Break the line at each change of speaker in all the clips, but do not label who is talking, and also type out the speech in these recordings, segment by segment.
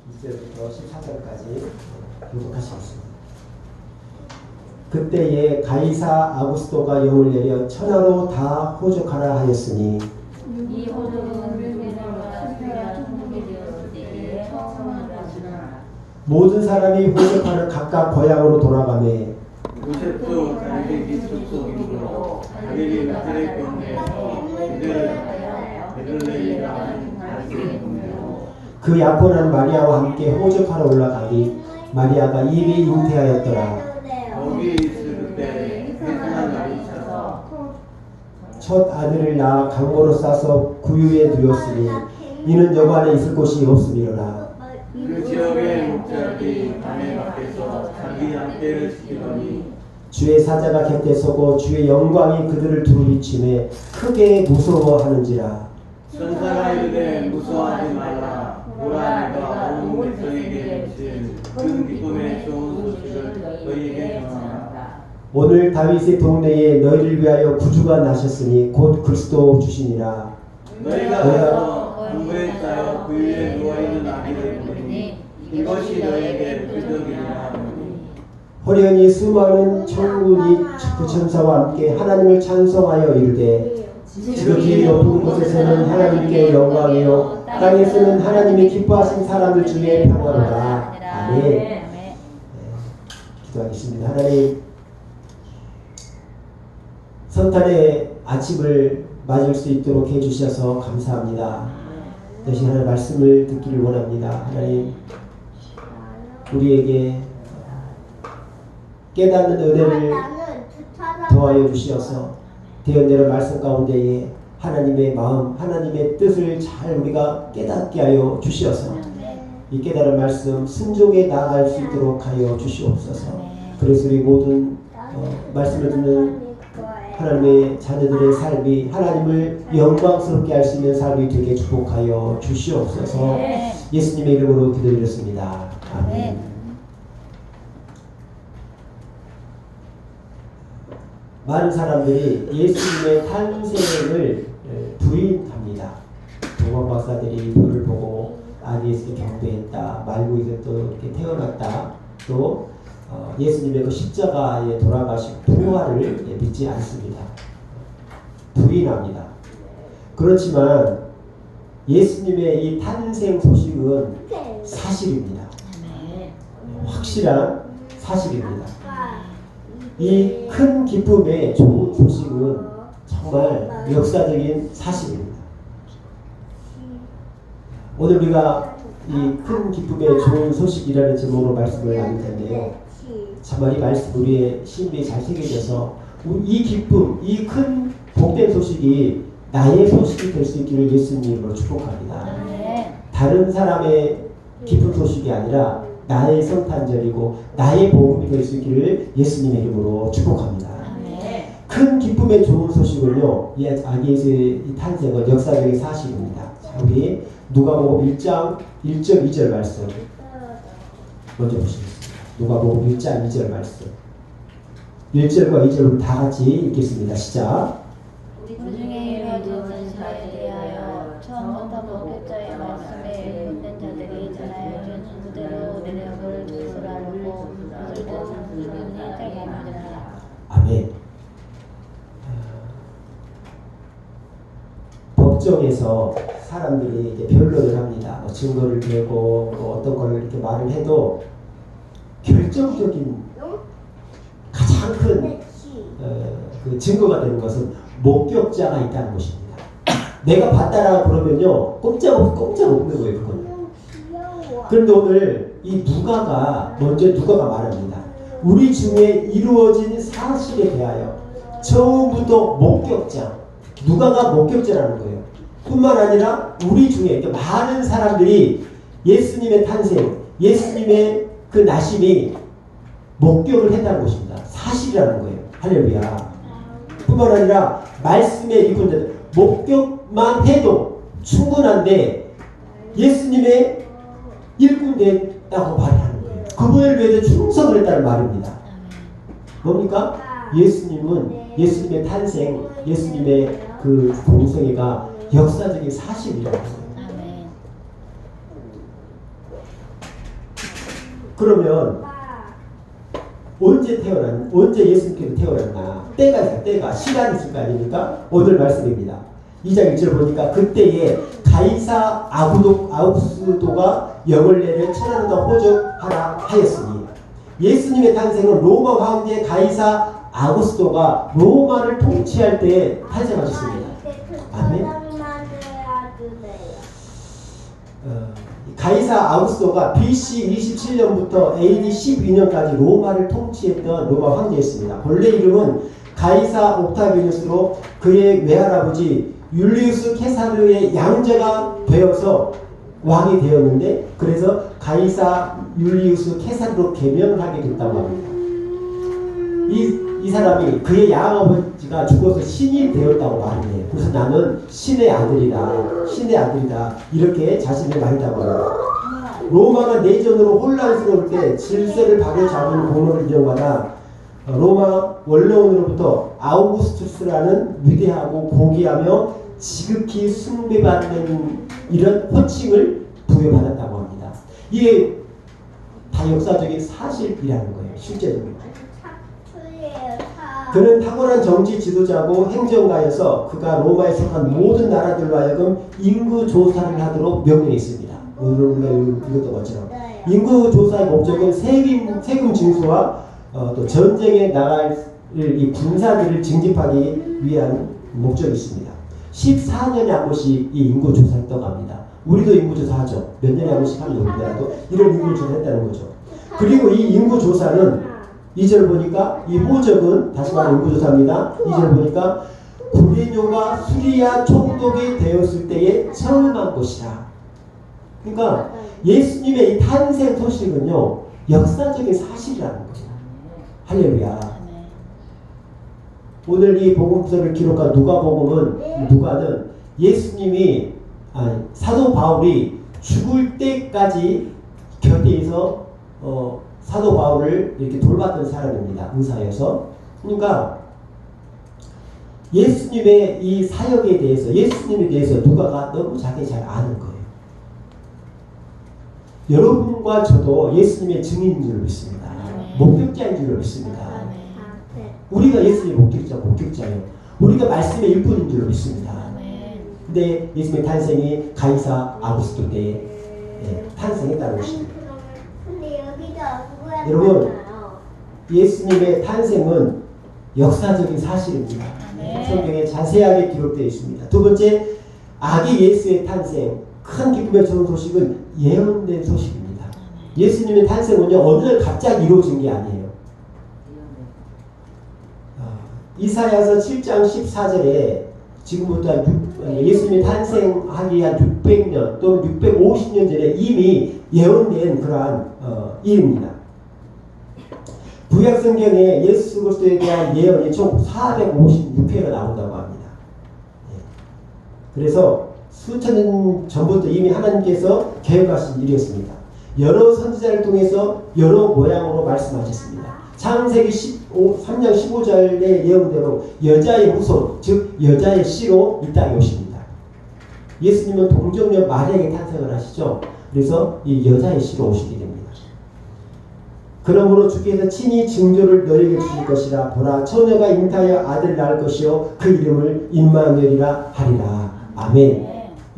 2절부터 14절까지 교독하시겠습니다. 그때에 가이사 아구스도가 영을 내려 천하로 다 호적하라 하였으니
이 호적은 율법과 주야 통독이 되었으되 성성하라.
모든 사람이 호적하는 각각 고향으로 돌아가매
요셉도 갈릴리 숲속으로 갈릴리 나사렛 동네에서 베들레헴이라는 갈릴리 동네로
그 약혼한 마리아와 함께 호적하러 올라가니 마리아가 이미 잉태하였더라.
거기 있을 그때 회상한 날이 있어서
첫 아들을 낳아 강모로 싸서 구유에 두었으니 이는 여관에 있을 곳이 없음이로라.
그 지역의 목자들이 밤에 밖에서 자기 양떼를 지키더니
주의 사자가 곁에 서고 주의 영광이 그들을 두루 비추매 크게 무서워하는지라.
천사가 이르되 무서워하지 말라. 보라 내가 온 백성에게 미칠 큰 기쁨의 좋은 소식을 너희에게 전하노라.
오늘 다윗의 동네에 너희를 위하여 구주가 나셨으니 곧 그리스도 주시니라.
너희가 가서 공부에 쌓여 그 위에 누워있는 아기를 보니 이것이 너희에게 표적이라 하노니
호련히 수많은 천군이 부천사와 함께 하나님을 찬송하여 이르되 지극히 높은 곳에서는 하나님께 영광이요 땅에서는 하나님이 기뻐하신 사람들 중에 평화로다. 아멘. 네, 기도하겠습니다. 하나님, 성탄의 아침을 맞을 수 있도록 해주셔서 감사합니다. 대신 하나님 말씀을 듣기를 원합니다. 하나님, 우리에게 깨닫는 은혜를 더하여 주시어서 대언대로 말씀 가운데에 하나님의 마음, 하나님의 뜻을 잘 우리가 깨닫게 하여 주시어서 이 깨달은 말씀 순종에 나아갈 수 있도록 하여 주시옵소서. 그래서 우리 모든 말씀을 듣는 하나님의 자녀들의 삶이 하나님을 영광스럽게 할 수 있는 삶이 되게 축복하여 주시옵소서. 예수님의 이름으로 기도드렸습니다. 아멘. 많은 사람들이 예수님의 탄생을 부인합니다. 동원 박사들이 별을 보고 예수님 경배했다, 말구에서 또 이렇게 태어났다, 또 예수님의 그 십자가에 돌아가신 부활을 믿지 않습니다. 부인합니다. 그렇지만 예수님의 이 탄생 소식은 사실입니다. 확실한 사실입니다. 이 큰 기쁨의 좋은 소식은 정말 역사적인 사실입니다. 오늘 우리가 이 큰 기쁨의 좋은 소식이라는 제목으로 말씀을 나눌 텐데요. 정말 이 말씀 우리의 심리에 잘 새겨져서 이 기쁨, 이 큰 복된 소식이 나의 소식이 될 수 있기를 예수님으로 축복합니다. 다른 사람의 기쁜 소식이 아니라 나의 성탄절이고 나의 복음이 될 수 있기를 예수님의 이름으로 축복합니다. 큰 기쁨의 좋은 소식은요, 이 아기 예수의 탄생은 역사적인 사실입니다. 자, 우리 누가복음 1장 1절 2절 말씀 먼저 보시겠습니다. 누가복음 1장 2절 말씀 1절과 2절 우리 다 같이 읽겠습니다. 시작.
우리 중에 이르던 자에 대하여 처음부터 목격자의 말씀에 본된 자들이 전하여 준 그대로 내력을 기술하려고 그들도 상수분이 되게 만들었다.
아멘. 법정에서 사람들이 이제 변론을 합니다. 뭐 증거를 대고 뭐 어떤 걸 이렇게 말을 해도 결정적인 가장 큰 그 증거가 되는 것은 목격자가 있다는 것입니다. 내가 봤다라고 그러면요 꼼짝 없는 거예요. 그거는. 그런데 오늘 이 누가가 말합니다. 우리 중에 이루어진 사실에 대하여 처음부터 목격자, 누가가 목격자라는 거예요. 뿐만 아니라 우리 중에 많은 사람들이 예수님의 탄생, 예수님의 그 나심이 목격을 했다는 것입니다. 사실이라는 거예요. 할렐루야. 뿐만 아니라 말씀에 이분들 목격만 해도 충분한데 예수님의 일꾼 됐다고 말하는 거예요. 그분을 위해서 충성을 했다는 말입니다. 뭡니까? 예수님의 탄생, 예수님의 그 공생애가 역사적인 사실이라고 했어요. 그러면 언제 예수님께서 태어났나? 때가 있어, 때가. 시간이 있을 거 아닙니까? 오늘 말씀입니다. 2장 1절 보니까 그때에 가이사 아우구스도가 영을 내려 천하는가 호적하라 하였으니 예수님의 탄생은 로마 황제 가이사 아우구스도가 로마를 통치할 때에 탄생하셨습니다. 아멘. 가이사 아우구스도가 BC 27년부터 AD 12년까지 로마를 통치했던 로마 황제였습니다. 본래 이름은 가이사 옥타비누스로 그의 외할아버지 율리우스 케사르의 양자가 되어서 왕이 되었는데 그래서 가이사 율리우스 케사르로 개명을 하게 됐다고 합니다. 이 사람이 그의 양아버지가 죽어서 신이 되었다고 말해요. 그래서 나는 신의 아들이다 이렇게 자신을 말했다고 합니다. 로마가 내전으로 혼란스러울 때 질서를 바로잡은 공로를 인정받아 로마 원로원으로부터 아우구스투스라는 위대하고 고귀하며 지극히 숭배받는 이런 호칭을 부여받았다고 합니다. 이게 다 역사적인 사실이라는 거예요. 실제적으로. 그는 탁월한 정치 지도자고 행정가여서 그가 로마에 속한 모든 나라들로 하여금 인구 조사를 하도록 명령했습니다. 우리가 읽었던 것처럼 인구 조사의 목적은 세금 징수와 또 전쟁에 나갈 이 군사들을 징집하기 위한 목적이 있습니다. 14년에 한 번씩 이 인구 조사를 떠갑니다. 우리도 인구 조사하죠. 몇 년에 한 번씩 하는 우리나라도 이런 인구 조사했다는 거죠. 그리고 이 인구 조사는 2절 보니까 이 호적은 다시 말하면 인구조사입니다. 2절 보니까 구레뇨가 수리아 총독이 되었을 때에 처음 한 것이라. 그러니까 예수님의 이 탄생 소식은요 역사적인 사실이라는 거예요. 할렐루야. 오늘 이 복음서를 기록한 누가는 예수님이 사도 바울이 죽을 때까지 곁에서 사도 바울을 이렇게 돌봤던 사람입니다. 의사여서. 그러니까 예수님의 이 사역에 대해서 예수님에 대해서 누가가 너무 자기 잘 아는 거예요. 여러분과 저도 예수님의 증인인 줄 믿습니다. 목격자인 줄 믿습니다. 우리가 예수님의 목격자예요. 우리가 말씀의 일꾼인 줄 믿습니다. 근데 예수님의 탄생이 가이사 아우구스도 때에 탄생했다는 것입니다. 여러분 예수님의 탄생은 역사적인 사실입니다. 성경에 자세하게 기록되어 있습니다. 두 번째 아기 예수의 탄생 큰 기쁨의 좋은 소식은 예언된 소식입니다. 예수님의 탄생은요 어느 날 갑자기 이루어진 게 아니에요. 이사야서 7장 14절에 지금부터 예수님이 탄생하기 한 600년 또는 650년 전에 이미 예언된 그러한 일입니다. 구약성경에 예수 그리스도에 대한 예언이 총 456회가 나온다고 합니다. 그래서 수천 년 전부터 이미 하나님께서 계획하신 일이었습니다. 여러 선지자를 통해서 여러 모양으로 말씀하셨습니다. 창세기 3장 15절의 예언대로 여자의 후손, 즉 여자의 씨로 이 땅에 오십니다. 예수님은 동정녀 마리아에게 탄생을 하시죠. 그래서 이 여자의 씨로 오시게 됩니다. 그러므로 주께서 친히 징조를 너에게 주실 것이라. 보라 처녀가 잉타하여 아들을 낳을 것이요 그 이름을 임마누엘이라 하리라. 아멘.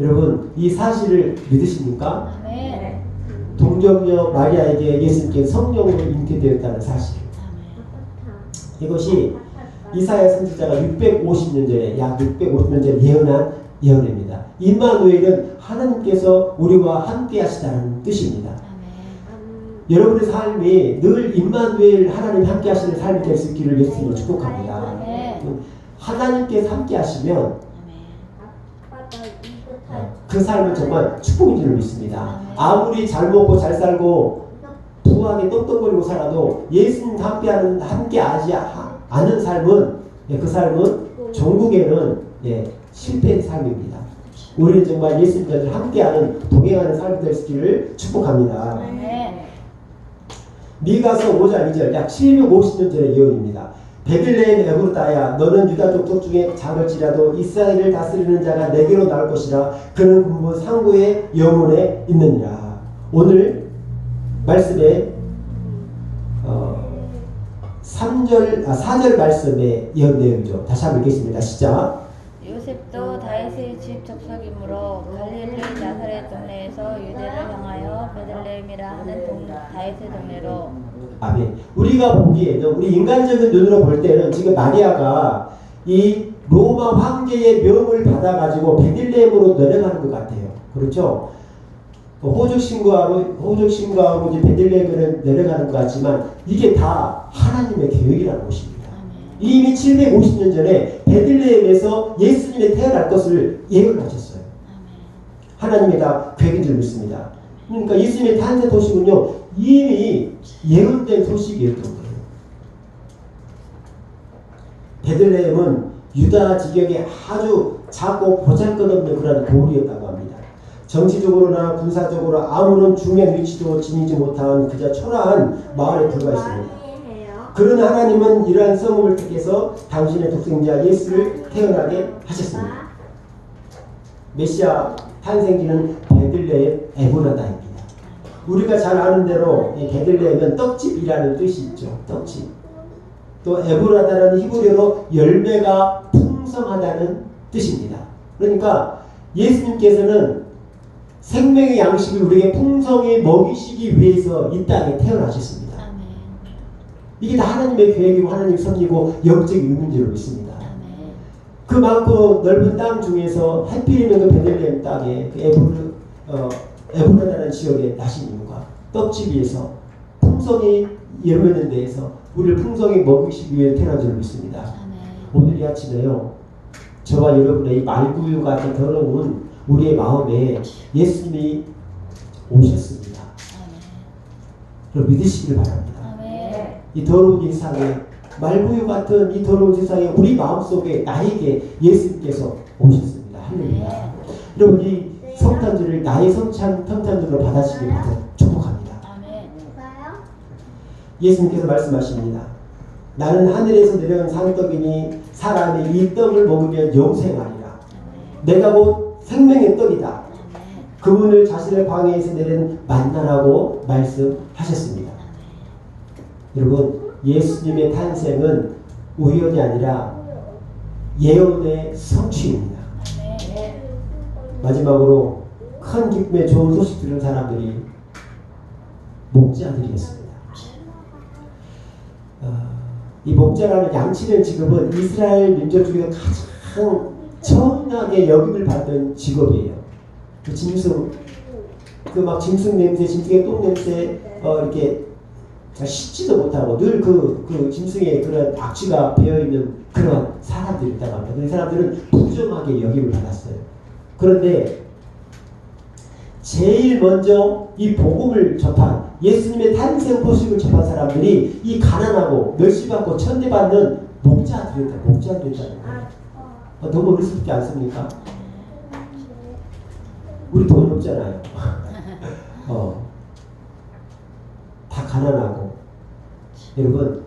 여러분 이 사실을 믿으십니까?
아멘.
동정녀 마리아에게 예수님께서 성령으로 잉태되었다는 사실. 이것이 이사야 선지자가 650년 전에 약 650년 전에 예언한 예언입니다. 임마누엘은 하나님께서 우리와 함께 하시다는 뜻입니다. 여러분의 삶이 늘 임마누엘 하나님 함께 하시는 삶이 될 수 있기를 예수님으로 축복합니다. 하나님께서 함께 하시면 그 삶은 정말 축복인 줄 믿습니다. 아무리 잘 먹고 잘 살고 부하게 똑똑거리고 살아도 예수님 함께 하지 않은 삶은 그 삶은 종국에는 실패의 삶입니다. 우리는 정말 예수님과 함께하는 동행하는 삶이 될 수 있기를 축복합니다. 미가서 5장 2절 약 750년 전의 예언입니다. 베들레헴 에브르다야 너는 유다 족속 중에 작을지라도 이스라엘을 다스리는 자가 내게로 나올 것이라. 그는 군부 상고의 영혼에 있느니라. 오늘 말씀에 4절 말씀의 이런 내용이죠. 다시 한번 읽겠습니다. 시작.
요셉도 다윗의 집 족속이므로 갈릴리 나사렛 동네에서 유대를 향하여 베들레헴이라 하는 다윗의 동네로.
아멘. 우리가 보기에는 우리 인간적인 눈으로 볼 때는 지금 마리아가 이 로마 황제의 명을 받아가지고 베들레헴으로 내려가는 것 같아요. 그렇죠? 호적 신고하고 이제 베들레헴으로 내려가는 것 같지만 이게 다 하나님의 계획이라는 것입니다. 이미 750년 전에 베들레헴에서 예수님이 태어날 것을 예언하셨어요. 하나님의 다 계획인 줄 믿습니다. 그러니까 예수님의 탄생 소식은요 이미 예언된 소식이었던 거예요. 베들레헴은 유다 지역의 아주 작고 보잘것없는 그런 고을이었다고 합니다. 정치적으로나 군사적으로 아무런 중요한 위치도 지니지 못한 그저 초라한 마을에 불과했습니다. 그런 하나님은 이러한 성읍을 택해서 당신의 독생자 예수를 태어나게 하셨습니다. 메시아 탄생지는 베들레헴 에브라다입니다. 우리가 잘 아는 대로 이 베들레헴은 떡집이라는 뜻이 있죠. 떡집. 또 에브라다는 히브리어로 열매가 풍성하다는 뜻입니다. 그러니까 예수님께서는 생명의 양식을 우리에게 풍성히 먹이시기 위해서 이 땅에 태어나셨습니다. 이게 다 하나님의 계획이고 하나님의 섭리고 영적인 의미인 줄 믿습니다. 그 많고 넓은 땅 중에서 하필 있는 그 베들레헴 땅에 그 에브라다라는 지역에 나신 이유가 떡집 위에서 풍성히 예루는 데에서 우리를 풍성히 먹이시기 위해 태어난 줄 믿습니다. 오늘 이 아침에요 저와 여러분의 이 말구유 같은 더러운 우리의 마음에 예수님이 오셨습니다. 그럼 믿으시길 바랍니다. 이 더러운 이 세상에 말구유 같은 이 더러운 세상에 우리 마음속에 나에게 예수님께서 오셨습니다. 할렐루야. 여러분 이 성탄절을 나의 성탄절로 받아주시길 축복합니다. 예수님께서 말씀하십니다. 나는 하늘에서 내려온 산떡이니 사람이 이 떡을 먹으면 영생하리라. 내가 곧 생명의 떡이다. 그분을 자신의 광야에서 내린 만나라고 말씀하셨습니다. 여러분 예수님의 탄생은 우연이 아니라 예언의 성취입니다. 마지막으로 큰 기쁨의 좋은 소식 들은 사람들이 목자들이었습니다. 이 목자라는 양치는 직업은 이스라엘 민족 중에서 가장 천하게 여김을 받는 직업이에요. 그 짐승, 그 막 짐승 냄새, 짐승의 똥 냄새, 이렇게 잘 씻지도 못하고 늘 그 짐승의 그런 악취가 배어있는 그런 사람들이 있다고 합니다. 그 사람들은 부정하게 여김을 받았어요. 그런데 제일 먼저 이 복음을 접한 예수님의 탄생 소식을 접한 사람들이 이 가난하고 멸시받고 천대받는 목자들이었다는 거예요. 너무 어리석지 않습니까? 우리 돈이 없잖아요. 다 가난하고. 여러분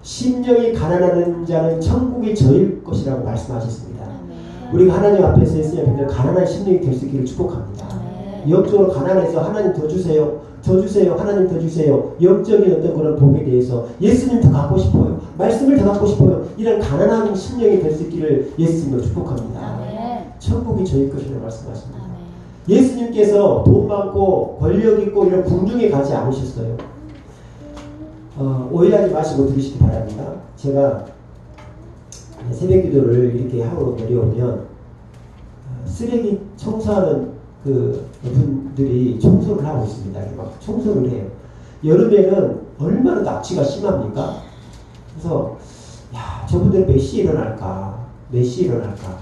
심령이 가난한 자는 천국이 저일 것이라고 말씀하셨습니다. 우리가 하나님 앞에서 예수님 가난한 심령이 될 수 있기를 축복합니다. 영적으로 가난해서 하나님 더 주세요. 더 주세요. 하나님 더 주세요. 영적인 어떤 그런 복에 대해서 예수님 더 갖고 싶어요. 말씀을 더 갖고 싶어요. 이런 가난한 심령이 될 수 있기를 예수님으로 축복합니다. 천국이 저희 것이라고 말씀하십니다. 예수님께서 돈 많고 권력 있고 이런 궁중에 가지 않으셨어요. 오해하지 마시고 들으시기 바랍니다. 제가 새벽 기도를 이렇게 하고 내려오면 쓰레기 청소하는 그 분들이 청소를 하고 있습니다. 막 청소를 해요. 여름에는 얼마나 낙취가 심합니까? 그래서 야 저분들 몇 시에 일어날까? 몇 시에 일어날까?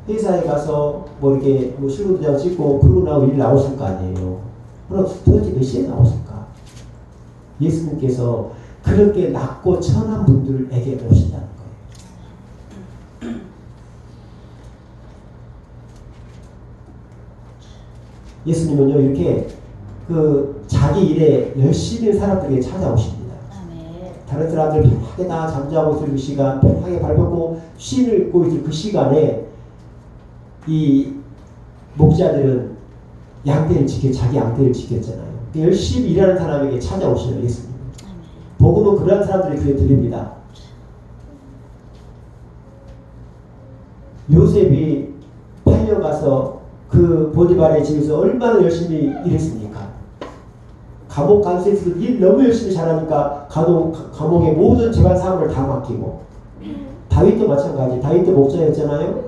회사에 가서 뭐 이렇게 뭐 실무도장 찍고 그러고 나고 일 나오실 거 아니에요. 그럼 도대체 몇 시에 나오실까? 예수님께서 그렇게 낮고 천한 분들에게 오신다는 거예요. 예수님은요 이렇게 그 자기 일에 열심히 사람들에게 찾아오십니다. 다른 사람들 편하게 다 잠자고 있을 그 시간, 편하게 발 뻗고 쉬고 있을 그 시간에 이 목자들은 양떼를 자기 양떼를 지켰잖아요. 열심히 일하는 사람에게 찾아오시는 예수님. 복음은 그러한 사람들이 귀에 들립니다. 요셉이 팔려가서 그 보디발의 집에서 얼마나 열심히 일했습니까? 감옥 간수에서 일 너무 열심히 잘하니까 감옥의 모든 집안 사업을 다 맡기고, 다윗도 마찬가지. 다윗도 목자였잖아요.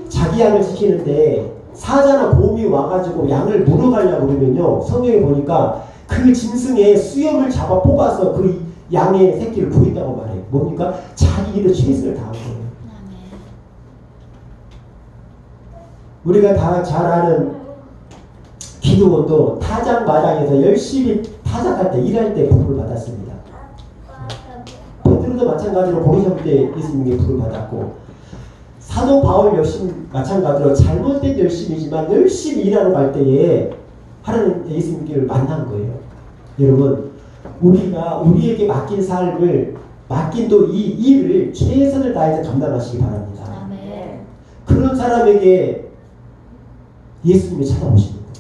자기 양을 지키는데 사자나 곰이 와가지고 양을 물어가려고 그러면요, 성경에 보니까 그 짐승의 수염을 잡아 뽑아서 그 양의 새끼를 부린다고 말해요. 뭡니까? 자기 일에 최선을 다한 거예요. 우리가 다 잘 아는 기드온도 타작마당에서 열심히 타작할 때, 일할 때 부름을 받았습니다. 베드로도 마찬가지로 고기 잡을 때 예수님께 부름을 받았고, 사도 바울 역시 마찬가지로 잘못된 열심이지만 열심히 일하러 갈 때에 하나님 예수님께를 만난 거예요. 여러분, 우리가 우리에게 맡긴 삶을, 맡긴 또 이 일을 최선을 다해서 감당하시기 바랍니다.
아멘.
그런 사람에게 예수님이 찾아오시는 거예요.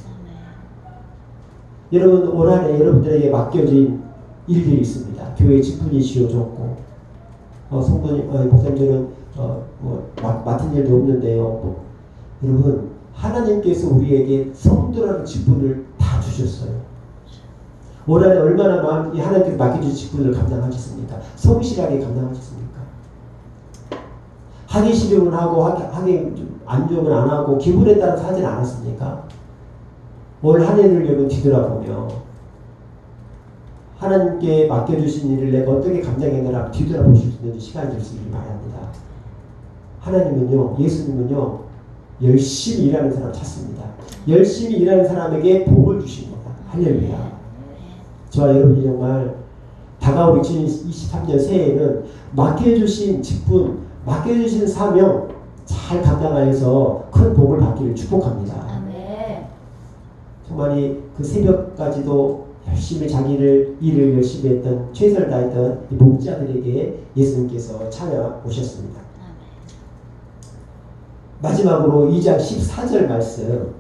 여러분, 올 한해 여러분들에게 맡겨진 일들이 있습니다. 교회 직분이 지어졌고, 성도님, 목사님들은 맡은 일도 없는데요. 여러분, 하나님께서 우리에게 성도라는 직분을 다 주셨어요. 올 한해 얼마나 하나님께서 맡겨주신 직분을 감당하셨습니까? 성실하게 감당하셨습니까? 하기 싫으면 하고, 하기 안 좋으면 안 하고, 기분에 따라서 하진 않았습니까? 올 한 해를 여러분 뒤돌아보며 하나님께 맡겨주신 일을 내가 어떻게 감당했나 뒤돌아보실 수 있는 시간이 될 수 있기를 바랍니다. 하나님은요, 예수님은요, 열심히 일하는 사람 찾습니다. 열심히 일하는 사람에게 복을 주십니다. 할렐루야. 저와 여러분이 정말 다가올 2023년 새해에는 맡겨주신 직분, 맡겨주신 사명 잘 감당하여서 큰 복을 받기를 축복합니다.
아멘.
정말 그 새벽까지도 열심히 자기를 일을 열심히 했던, 최선을 다했던 이 목자들에게 예수님께서 찾아오셨습니다. 마지막으로 2장 14절 말씀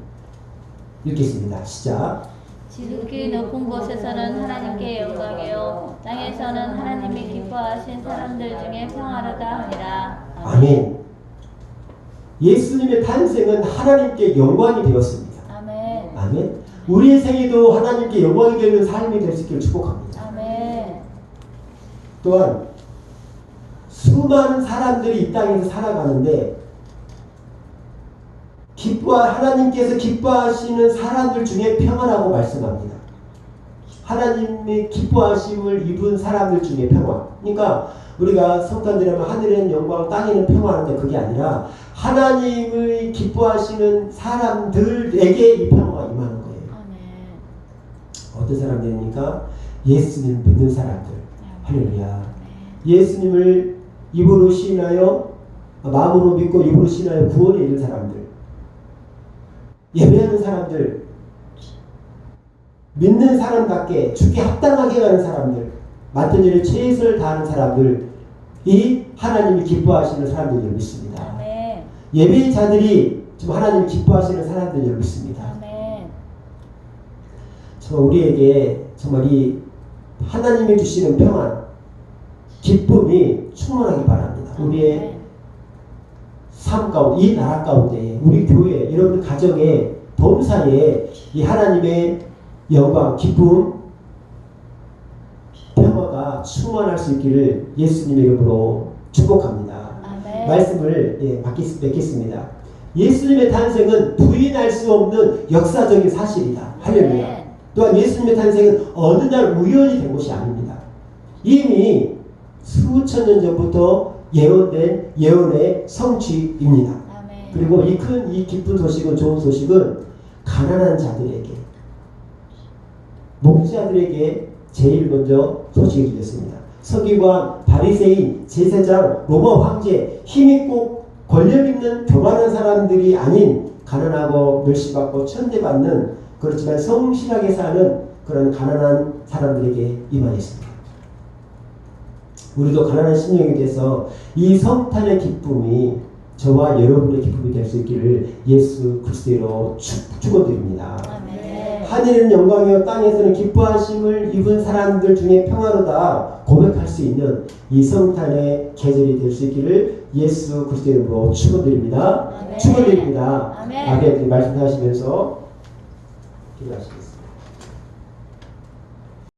읽겠습니다. 시작.
지극히 높은 곳에서는 하나님께 영광이요, 땅에서는 하나님이 기뻐하신 사람들 중에 평화로다 하니라.
아멘. 예수님의 탄생은 하나님께 영광이 되었습니다.
아멘.
아멘. 우리의 생애도 하나님께 영광이 되는 삶이 될 수 있기를 축복합니다.
아멘.
또한 수많은 사람들이 이 땅에서 살아가는데 하나님께서 기뻐하시는 사람들 중에 평안하고 말씀합니다. 하나님의 기뻐하심을 입은 사람들 중에 평안. 그러니까 우리가 성탄절하면 하늘에는 영광, 땅에는 평안인데 그게 아니라 하나님의 기뻐하시는 사람들에게 이 평화가 임하는 거예요.
아멘.
어떤 사람들입니까? 예수님 믿는 사람들. 할렐루야. 예수님을 입으로 신하여, 마음으로 믿고 입으로 신하여 구원에 이른 사람들, 예배하는 사람들, 믿는 사람답게 주께 합당하게 가는 사람들, 맡은 일에 최선을 다하는 사람들이 하나님이 기뻐하시는 사람들을 믿습니다.
아멘.
예배자들이 지금 하나님이 기뻐하시는 사람들을 믿습니다.
아멘.
정말 우리에게 정말 이 하나님이 주시는 평안, 기쁨이 충만하기 바랍니다. 우리의 삶 가운데, 이 나라 가운데, 우리 교회, 여러분 가정에, 범사에 이 하나님의 영광, 기쁨, 평화가 충만할 수 있기를 예수님의 이름으로 축복합니다.
아멘.
말씀을 맺겠습니다. 예수님의 탄생은 부인할 수 없는 역사적인 사실이다. 할렐루야.
아멘.
또한 예수님의 탄생은 어느 날 우연이 된 것이 아닙니다. 이미 수천 년 전부터 예언된 예언의 성취입니다.
아멘.
그리고 이 기쁜 소식은, 좋은 소식은 가난한 자들에게, 목자들에게 제일 먼저 소식이 들렸습니다. 서기관, 바리새인, 제사장, 로마 황제, 힘있고 권력 있는 교만한 사람들이 아닌 가난하고 멸시받고 천대받는, 그렇지만 성실하게 사는 그런 가난한 사람들에게 임하였습니다. 우리도 가난한 심령이 돼서 이 성탄의 기쁨이 저와 여러분의 기쁨이 될 수 있기를 예수 그리스도로 축원드립니다.
아멘.
하늘은 영광이요 땅에서는 기뻐하심을 입은 사람들 중에 평화로다 고백할 수 있는 이 성탄의 계절이 될 수 있기를 예수 그리스도의 이름으로 축원드립니다.
아멘.
축원드립니다.
아멘.
아멘. 말씀하시면서 기도하시겠습니다.